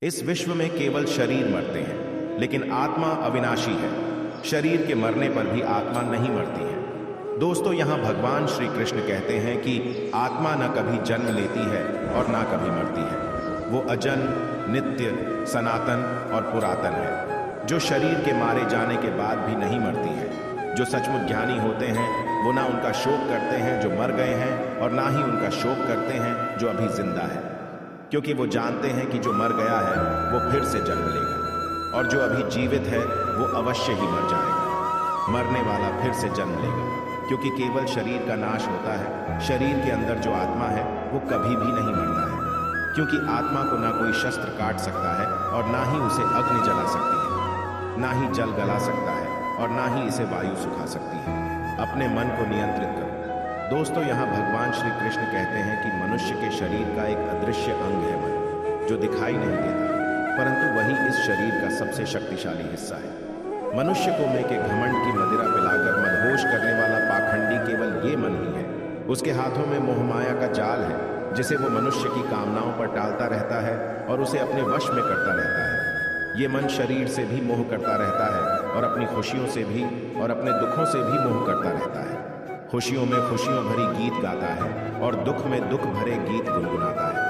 इस विश्व में केवल शरीर मरते हैं, लेकिन आत्मा अविनाशी है। शरीर के मरने पर भी आत्मा नहीं मरती है। दोस्तों, यहाँ भगवान श्री कृष्ण कहते हैं कि आत्मा न कभी जन्म लेती है और ना कभी मरती है। वो अजन्म, नित्य, सनातन और पुरातन है, जो शरीर के मारे जाने के बाद भी नहीं मरती है। जो सचमुच ज्ञानी होते हैं वो ना उनका शोक करते हैं जो मर गए हैं, और ना ही उनका शोक करते हैं जो अभी जिंदा है, क्योंकि वो जानते हैं कि जो मर गया है वो फिर से जन्म लेगा, और जो अभी जीवित है वो अवश्य ही मर जाएगा। मरने वाला फिर से जन्म लेगा, क्योंकि केवल शरीर का नाश होता है। शरीर के अंदर जो आत्मा है वो कभी भी नहीं मरता है, क्योंकि आत्मा को ना कोई शस्त्र काट सकता है, और ना ही उसे अग्नि जला सकती है, ना ही जल गला सकता है, और ना ही इसे वायु सुखा सकती है। अपने मन को नियंत्रित करो। दोस्तों, यहाँ भगवान श्री कृष्ण कहते हैं कि मनुष्य के शरीर का एक अदृश्य अंग है मन, जो दिखाई नहीं देता, परंतु वही इस शरीर का सबसे शक्तिशाली हिस्सा है। मनुष्य को में के घमंड की मदिरा पिलाकर मदहोश करने वाला पाखंडी केवल ये मन ही है। उसके हाथों में मोहमाया का जाल है, जिसे वो मनुष्य की कामनाओं पर टालता रहता है और उसे अपने वश में करता रहता है। ये मन शरीर से भी मोह करता रहता है, और अपनी खुशियों से भी और अपने दुखों से भी मोह करता रहता है। खुशियों में खुशियों भरी गीत गाता है, और दुख में दुख भरे गीत गुनगुनाता है।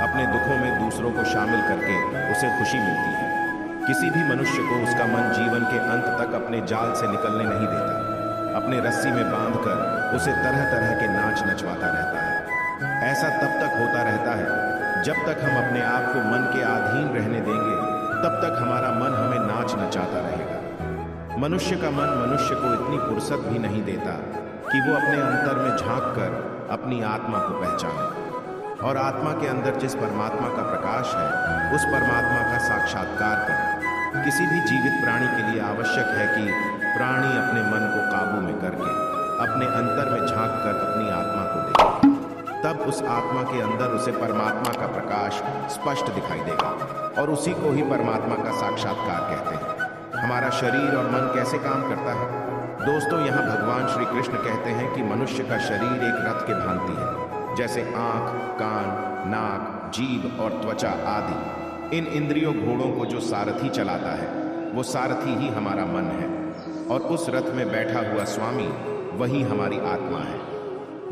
अपने दुखों में दूसरों को शामिल करके उसे खुशी मिलती है। किसी भी मनुष्य को उसका मन जीवन के अंत तक अपने जाल से निकलने नहीं देता। अपने रस्सी में बांधकर उसे तरह तरह के नाच नचवाता रहता है। ऐसा तब तक होता रहता है जब तक हम अपने आप को मन के अधीन रहने देंगे, तब तक हमारा मन हमें नाच नचाता रहेगा। मनुष्य का मन मनुष्य को इतनी फुर्सत भी नहीं देता कि वो अपने अंतर में झांक कर अपनी आत्मा को पहचाने, और आत्मा के अंदर जिस परमात्मा का प्रकाश है उस परमात्मा का साक्षात्कार करे। किसी भी जीवित प्राणी के लिए आवश्यक है कि प्राणी अपने मन को काबू में करके अपने अंतर में झांक कर अपनी आत्मा को देखे। तब उस आत्मा के अंदर उसे परमात्मा का प्रकाश स्पष्ट दिखाई देगा, और उसी को ही परमात्मा का साक्षात्कार कहते हैं। हमारा शरीर और मन कैसे काम करता है? दोस्तों, यहाँ भगवान श्री कृष्ण कहते हैं कि मनुष्य का शरीर एक रथ के भांति है, जैसे आंख, कान, नाक, जीभ और त्वचा आदि। इन इंद्रियों घोड़ों को जो सारथी चलाता है वो सारथी ही हमारा मन है, और उस रथ में बैठा हुआ स्वामी वही हमारी आत्मा है।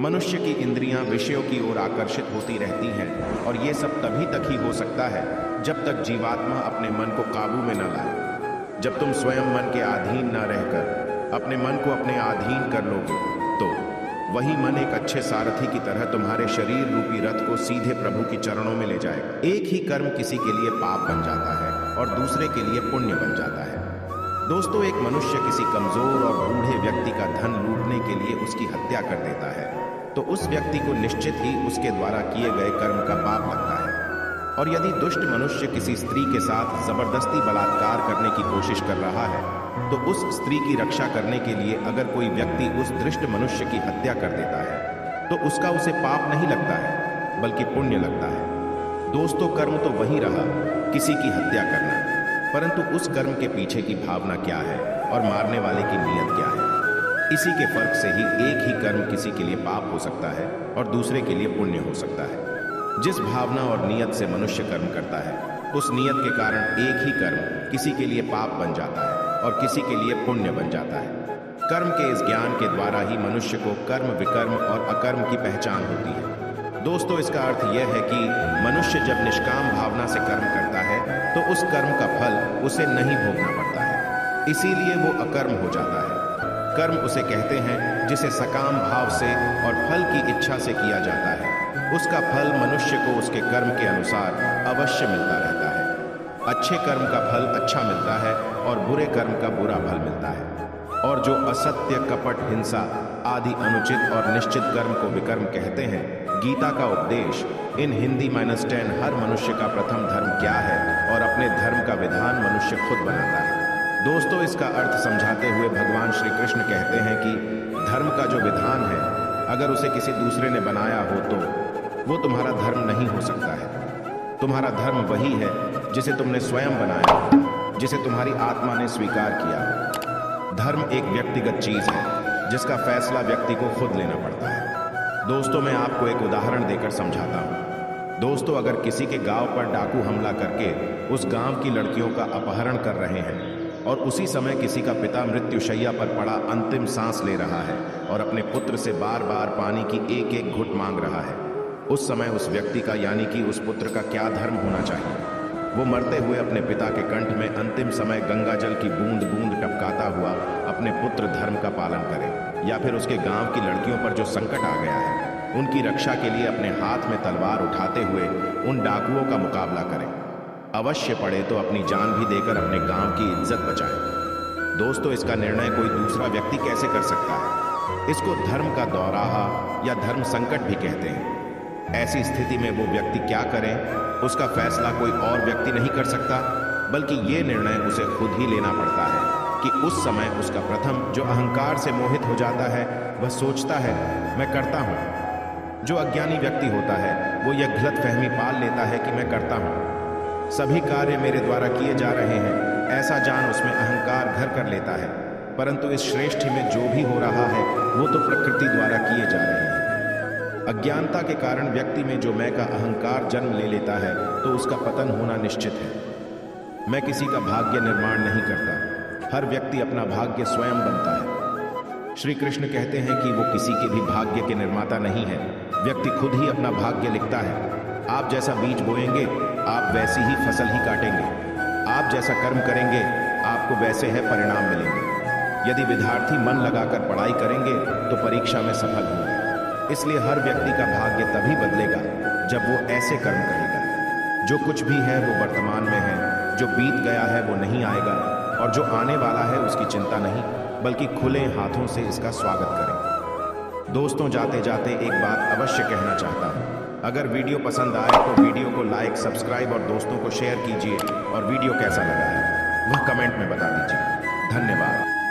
मनुष्य की इंद्रियां विषयों की ओर आकर्षित होती रहती हैं, और ये सब तभी तक ही हो सकता है जब तक जीवात्मा अपने मन को काबू में न लाए। जब तुम स्वयं मन के अधीन न रहकर अपने मन को अपने अधीन कर लोगे, तो वही मन एक अच्छे सारथी की तरह तुम्हारे शरीर रूपी रथ को सीधे प्रभु की चरणों में ले जाएगा। एक ही कर्म किसी के लिए पाप बन जाता है और दूसरे के लिए पुण्य बन जाता है। दोस्तों, एक मनुष्य किसी कमजोर और बूढ़े व्यक्ति का धन लूटने के लिए उसकी हत्या कर देता है, तो उस व्यक्ति को निश्चित ही उसके द्वारा किए गए कर्म का पाप लगता है। और यदि दुष्ट मनुष्य किसी स्त्री के साथ जबरदस्ती बलात्कार करने की कोशिश कर रहा है, तो उस स्त्री की रक्षा करने के लिए अगर कोई व्यक्ति उस दुष्ट मनुष्य की हत्या कर देता है, तो उसका उसे पाप नहीं लगता है, बल्कि पुण्य लगता है। दोस्तों, कर्म तो वही रहा, किसी की हत्या करना, परंतु उस कर्म के पीछे की भावना क्या है और मारने वाले की नीयत क्या है। इसी के फर्क से ही एक ही कर्म किसी के लिए पाप हो सकता है और दूसरे के लिए पुण्य हो सकता है। जिस भावना और नीयत से मनुष्य कर्म करता है, उस नीयत के कारण एक ही कर्म किसी के लिए पाप बन जाता है और किसी के लिए पुण्य बन जाता है। कर्म के इस ज्ञान के द्वारा ही मनुष्य को कर्म, विकर्म और अकर्म की पहचान होती है। दोस्तों, इसका अर्थ यह है कि मनुष्य जब निष्काम भावना से कर्म करता है तो उस कर्म का फल उसे नहीं भोगना पड़ता है, इसीलिए वो अकर्म हो जाता है। कर्म उसे कहते हैं जिसे सकाम भाव से और फल की इच्छा से किया जाता है। उसका फल मनुष्य को उसके कर्म के अनुसार अवश्य मिलता रहता है। अच्छे कर्म का फल अच्छा मिलता है और बुरे कर्म का बुरा फल मिलता है। और जो असत्य, कपट, हिंसा आदि अनुचित और निश्चित कर्म को विकर्म कहते हैं, गीता का उपदेश इन हिंदी -10 हर मनुष्य का प्रथम धर्म क्या है और अपने धर्म का विधान मनुष्य खुद बनाता है। दोस्तों, इसका अर्थ समझाते हुए भगवान श्री कृष्ण कहते हैं कि धर्म का जो विधान है, अगर उसे किसी दूसरे ने बनाया हो तो वो तुम्हारा धर्म नहीं हो सकता है। तुम्हारा धर्म वही है जिसे तुमने स्वयं बनाया, जिसे तुम्हारी आत्मा ने स्वीकार किया। धर्म एक व्यक्तिगत चीज है जिसका फैसला व्यक्ति को खुद लेना पड़ता है। दोस्तों, मैं आपको एक उदाहरण देकर समझाता हूँ। दोस्तों, अगर किसी के गांव पर डाकू हमला करके उस गांव की लड़कियों का अपहरण कर रहे हैं और उसी समय किसी का पिता मृत्युशैया पर पड़ा अंतिम सांस ले रहा है और अपने पुत्र से बार बार पानी की एक एक घुट मांग रहा है, उस समय उस व्यक्ति का यानी कि उस पुत्र का क्या धर्म होना चाहिए? वो मरते हुए अपने पिता के कंठ में अंतिम समय गंगा जल की बूंद बूंद टपकाता हुआ अपने पुत्र धर्म का पालन करे, या फिर उसके गांव की लड़कियों पर जो संकट आ गया है उनकी रक्षा के लिए अपने हाथ में तलवार उठाते हुए उन डाकुओं का मुकाबला करें? अवश्य पड़े तो अपनी जान भी देकर अपने गांव की इज्जत बचाएं। दोस्तों, इसका निर्णय कोई दूसरा व्यक्ति कैसे कर सकता है? इसको धर्म का दौराहा या धर्म संकट भी कहते हैं। ऐसी स्थिति में वो व्यक्ति क्या करे, उसका फैसला कोई और व्यक्ति नहीं कर सकता, बल्कि ये निर्णय उसे खुद ही लेना पड़ता है कि उस समय उसका प्रथम जो अहंकार से मोहित हो जाता है वह सोचता है मैं करता हूँ। जो अज्ञानी व्यक्ति होता है वो यह गलतफहमी पाल लेता है कि मैं करता हूँ, सभी कार्य मेरे द्वारा किए जा रहे हैं, ऐसा जान उसमें अहंकार घर कर लेता है। परंतु इस श्रेष्ठी में जो भी हो रहा है वो तो प्रकृति द्वारा किए जा रहे हैं। अज्ञानता के कारण व्यक्ति में जो मैं का अहंकार जन्म ले लेता है तो उसका पतन होना निश्चित है। मैं किसी का भाग्य निर्माण नहीं करता, हर व्यक्ति अपना भाग्य स्वयं बनता है। श्री कृष्ण कहते हैं कि वो किसी के भी भाग्य के निर्माता नहीं है, व्यक्ति खुद ही अपना भाग्य लिखता है। आप जैसा बीज बोएंगे आप वैसी ही फसल ही काटेंगे, आप जैसा कर्म करेंगे आपको वैसे है परिणाम मिलेंगे। यदि विद्यार्थी मन लगाकर पढ़ाई करेंगे तो परीक्षा में सफल होंगे। इसलिए हर व्यक्ति का भाग्य तभी बदलेगा जब वो ऐसे कर्म करेगा। जो कुछ भी है वो वर्तमान में है, जो बीत गया है वो नहीं आएगा, और जो आने वाला है उसकी चिंता नहीं, बल्कि खुले हाथों से इसका स्वागत करें। दोस्तों, जाते जाते एक बात अवश्य कहना चाहता हूँ। अगर वीडियो पसंद आए तो वीडियो को लाइक, सब्सक्राइब और दोस्तों को शेयर कीजिए, और वीडियो कैसा लगा है वह कमेंट में बता दीजिए। धन्यवाद।